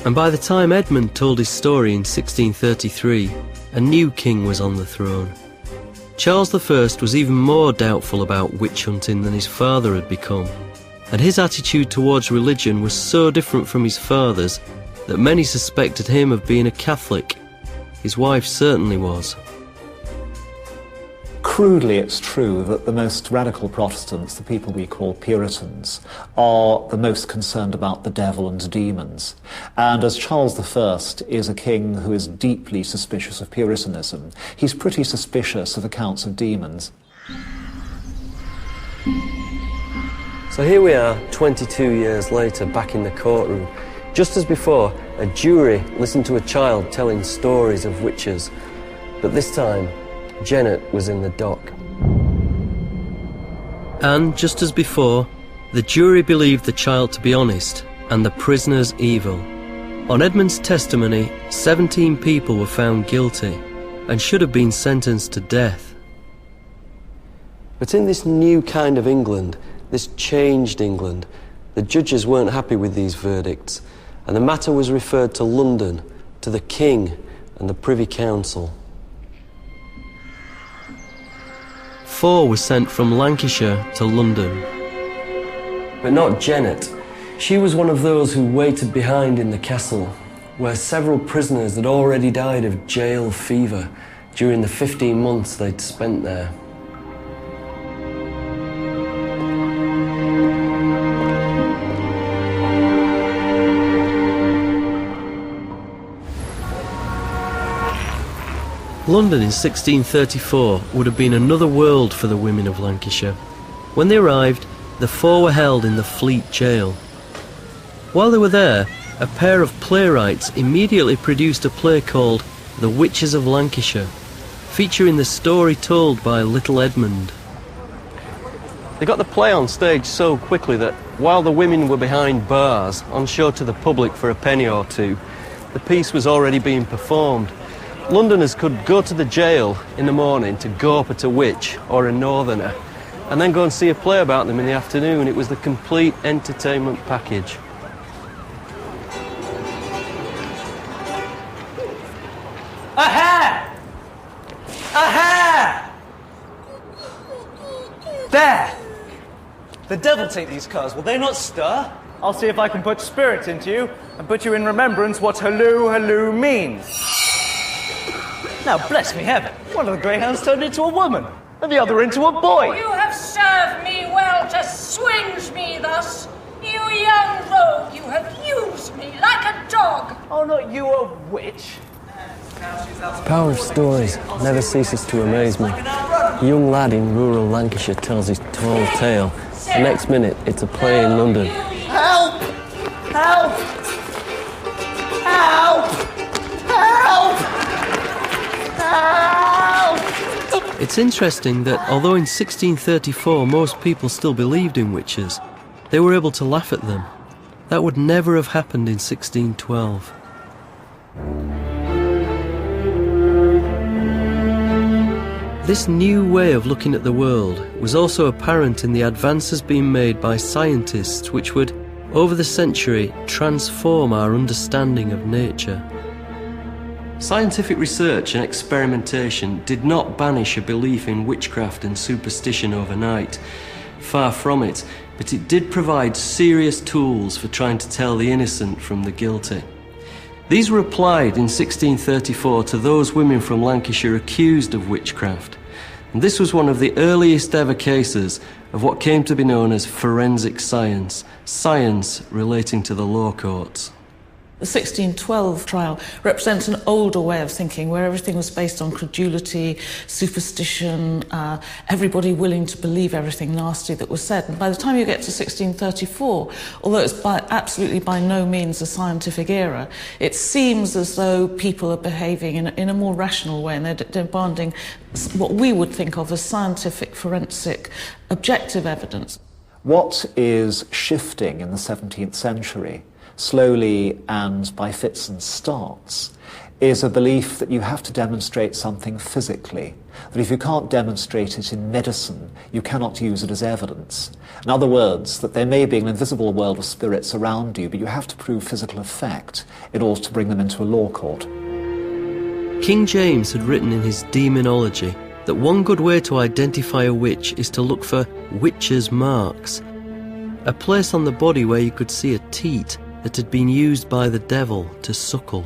And by the time Edmund told his story in 1633, a new king was on the throne. Charles I was even more doubtful about witch hunting than his father had become, and his attitude towards religion was so different from his father's that many suspected him of being a Catholic. His wife certainly was. Crudely, it's true that the most radical Protestants, the people we call Puritans, are the most concerned about the devil and demons. And as Charles I is a king who is deeply suspicious of Puritanism, he's pretty suspicious of accounts of demons. So here we are, 22 years later, back in the courtroom. Just as before, a jury listened to a child telling stories of witches. But this time, Janet was in the dock. And just as before, the jury believed the child to be honest and the prisoners evil. On Edmund's testimony, 17 people were found guilty and should have been sentenced to death. But in this new kind of England, this changed England, the judges weren't happy with these verdicts, and the matter was referred to London, to the King and the Privy Council. 4 were sent from Lancashire to London. But not Janet. She was one of those who waited behind in the castle, where several prisoners had already died of jail fever during the 15 months they'd spent there. London in 1634 would have been another world for the women of Lancashire. When they arrived, the 4 were held in the Fleet Jail. While they were there, a pair of playwrights immediately produced a play called The Witches of Lancashire, featuring the story told by little Edmund. They got the play on stage so quickly that while the women were behind bars, on show to the public for a penny or two, the piece was already being performed. Londoners could go to the jail in the morning to gope at a witch or a northerner, and then go and see a play about them in the afternoon. It was the complete entertainment package. Aha! Aha! There! The devil take these curs, will they not stir? I'll see if I can put spirit into you and put you in remembrance what halloo halloo means. Now, bless me heaven, one of the greyhounds turned into a woman, and the other into a boy. You have served me well to swinge me thus. You young rogue, you have used me like a dog. Oh, not you, a witch. The power of stories never ceases to amaze me. A young lad in rural Lancashire tells his tall tale. The next minute, it's a play in London. Help! Help! Help! Help! Help! It's interesting that although in 1634 most people still believed in witches, they were able to laugh at them. That would never have happened in 1612. This new way of looking at the world was also apparent in the advances being made by scientists which would, over the century, transform our understanding of nature. Scientific research and experimentation did not banish a belief in witchcraft and superstition overnight. Far from it, but it did provide serious tools for trying to tell the innocent from the guilty. These were applied in 1634 to those women from Lancashire accused of witchcraft. And this was one of the earliest ever cases of what came to be known as forensic science, science relating to the law courts. The 1612 trial represents an older way of thinking where everything was based on credulity, superstition, everybody willing to believe everything nasty that was said. And by the time you get to 1634, although it's absolutely by no means a scientific era, it seems as though people are behaving in a more rational way, and they're demanding what we would think of as scientific, forensic, objective evidence. What is shifting in the 17th century slowly and by fits and starts, is a belief that you have to demonstrate something physically, that if you can't demonstrate it in medicine, you cannot use it as evidence. In other words, that there may be an invisible world of spirits around you, but you have to prove physical effect in order to bring them into a law court. King James had written in his Demonology that one good way to identify a witch is to look for witches' marks, a place on the body where you could see a teat that had been used by the devil to suckle.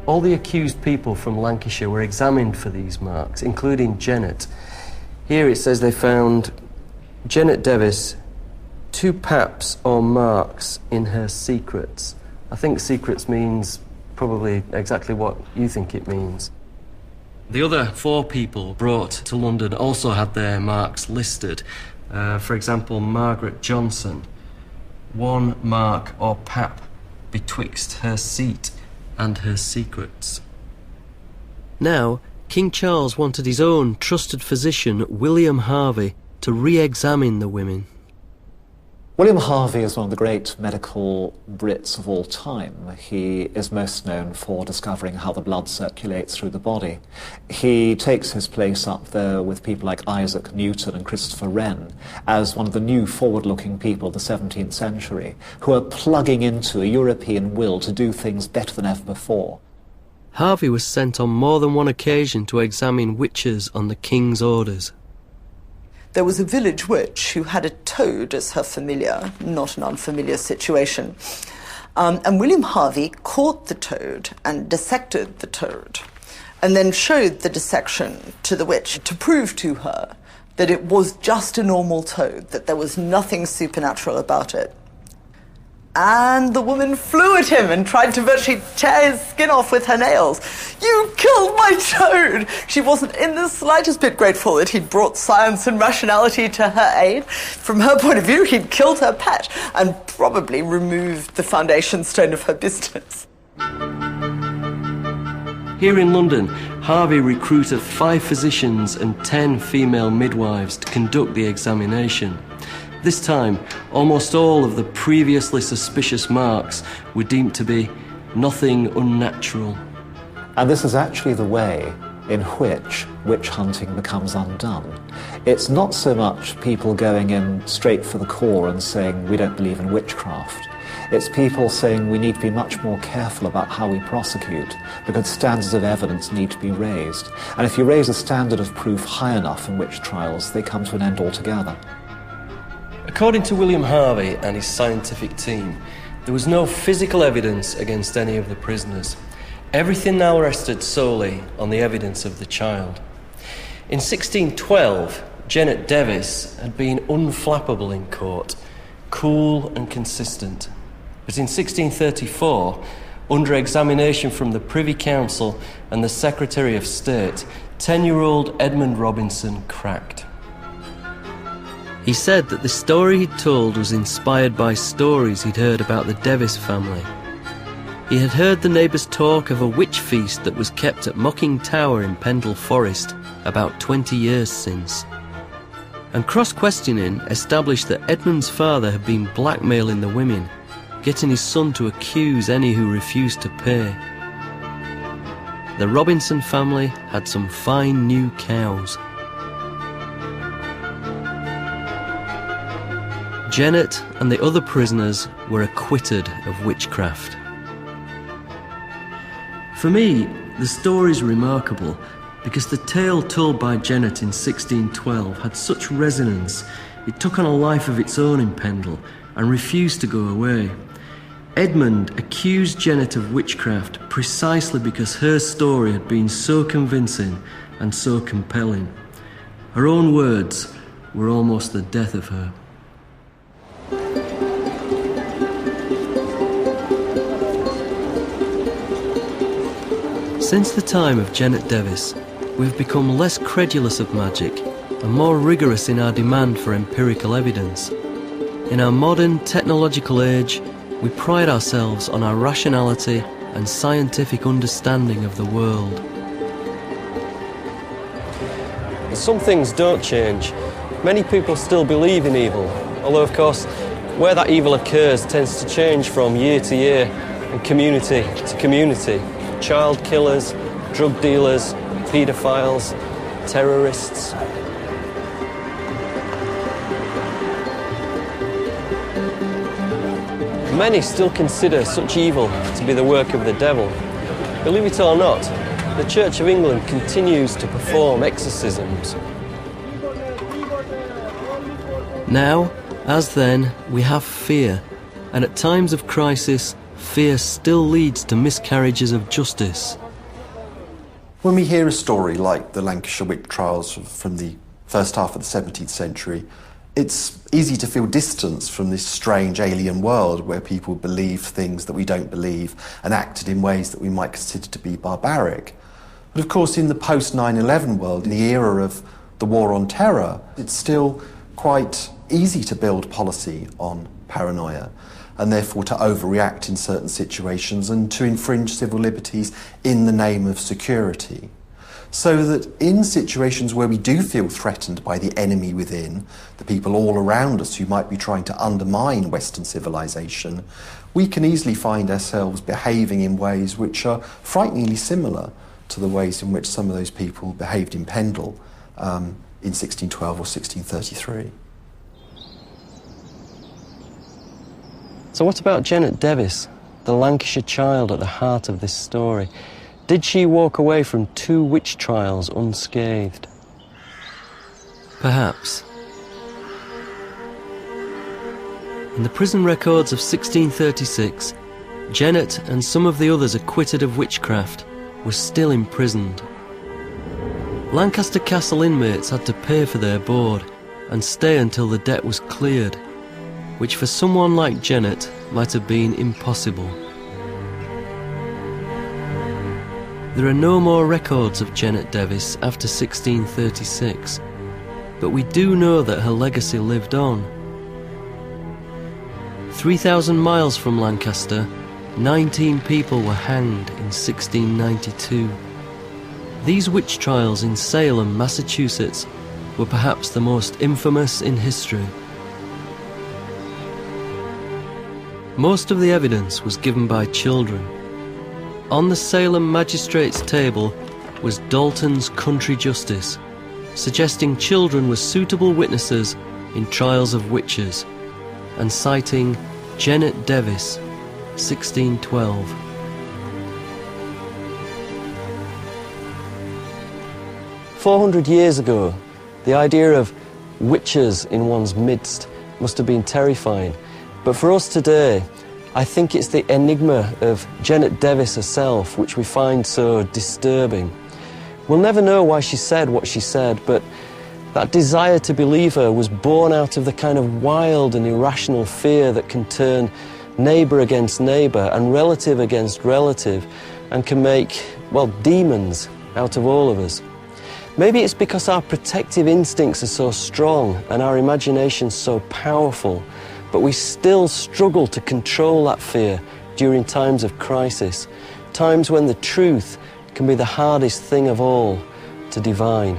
All the accused people from Lancashire were examined for these marks, including Jennet. Here it says they found Jennet Devis 2 paps or marks in her secrets. I think secrets means probably exactly what you think it means. The other 4 people brought to London also had their marks listed. For example, Margaret Johnson, 1 mark or pap betwixt her seat and her secrets. Now, King Charles wanted his own trusted physician, William Harvey, to re-examine the women. William Harvey is one of the great medical Brits of all time. He is most known for discovering how the blood circulates through the body. He takes his place up there with people like Isaac Newton and Christopher Wren as one of the new forward-looking people of the 17th century who are plugging into a European will to do things better than ever before. Harvey was sent on more than one occasion to examine witches on the king's orders. There was a village witch who had a toad as her familiar, not an unfamiliar situation. And William Harvey caught the toad and dissected the toad, and then showed the dissection to the witch to prove to her that it was just a normal toad, that there was nothing supernatural about it. And the woman flew at him and tried to virtually tear his skin off with her nails. "You killed my toad!" She wasn't in the slightest bit grateful that he'd brought science and rationality to her aid. From her point of view, he'd killed her pet and probably removed the foundation stone of her business. Here in London, Harvey recruited 5 physicians and 10 female midwives to conduct the examination. This time, almost all of the previously suspicious marks were deemed to be nothing unnatural. And this is actually the way in which witch hunting becomes undone. It's not so much people going in straight for the core and saying, we don't believe in witchcraft. It's people saying we need to be much more careful about how we prosecute because standards of evidence need to be raised. And if you raise a standard of proof high enough in witch trials, they come to an end altogether. According to William Harvey and his scientific team, there was no physical evidence against any of the prisoners. Everything now rested solely on the evidence of the child. In 1612, Jennet Devis had been unflappable in court, cool and consistent. But in 1634, under examination from the Privy Council and the Secretary of State, 10-year-old Edmund Robinson cracked. He said that the story he'd told was inspired by stories he'd heard about the Devis family. He had heard the neighbours talk of a witch feast that was kept at Mocking Tower in Pendle Forest about 20 years since. And cross-questioning established that Edmund's father had been blackmailing the women, getting his son to accuse any who refused to pay. The Robinson family had some fine new cows. Jennet and the other prisoners were acquitted of witchcraft. For me, the story's remarkable because the tale told by Jennet in 1612 had such resonance, it took on a life of its own in Pendle and refused to go away. Edmund accused Jennet of witchcraft precisely because her story had been so convincing and so compelling. Her own words were almost the death of her. Since the time of Jennet Devis, we've become less credulous of magic and more rigorous in our demand for empirical evidence. In our modern technological age, we pride ourselves on our rationality and scientific understanding of the world. Some things don't change. Many people still believe in evil, although of course where that evil occurs tends to change from year to year and community to community. Child killers, drug dealers, paedophiles, terrorists. Many still consider such evil to be the work of the devil. Believe it or not, the Church of England continues to perform exorcisms. Now, as then, we have fear, and at times of crisis, fear still leads to miscarriages of justice. When we hear a story like the Lancashire witch trials from the first half of the 17th century, it's easy to feel distance from this strange alien world where people believed things that we don't believe and acted in ways that we might consider to be barbaric. But of course, in the post-9/11 world, in the era of the war on terror, it's still quite easy to build policy on paranoia and therefore to overreact in certain situations and to infringe civil liberties in the name of security. So that in situations where we do feel threatened by the enemy within, the people all around us who might be trying to undermine Western civilization, we can easily find ourselves behaving in ways which are frighteningly similar to the ways in which some of those people behaved in Pendle in 1612 or 1633. So what about Janet Devis, the Lancashire child at the heart of this story? Did she walk away from 2 witch trials unscathed? Perhaps. In the prison records of 1636, Janet and some of the others acquitted of witchcraft were still imprisoned. Lancaster Castle inmates had to pay for their board and stay until the debt was cleared, which for someone like Janet might have been impossible. There are no more records of Janet Devis after 1636, but we do know that her legacy lived on. 3,000 miles from Lancaster, 19 people were hanged in 1692. These witch trials in Salem, Massachusetts, were perhaps the most infamous in history. Most of the evidence was given by children. On the Salem magistrate's table was Dalton's Country Justice, suggesting children were suitable witnesses in trials of witches, and citing Janet Devis, 1612. "400 years ago, the idea of witches in one's midst must have been terrifying. But for us today, I think it's the enigma of Janet Devis herself which we find so disturbing. We'll never know why she said what she said, but that desire to believe her was born out of the kind of wild and irrational fear that can turn neighbour against neighbour and relative against relative and can make, well, demons out of all of us. Maybe it's because our protective instincts are so strong and our imagination's so powerful, but we still struggle to control that fear during times of crisis, times when the truth can be the hardest thing of all to divine.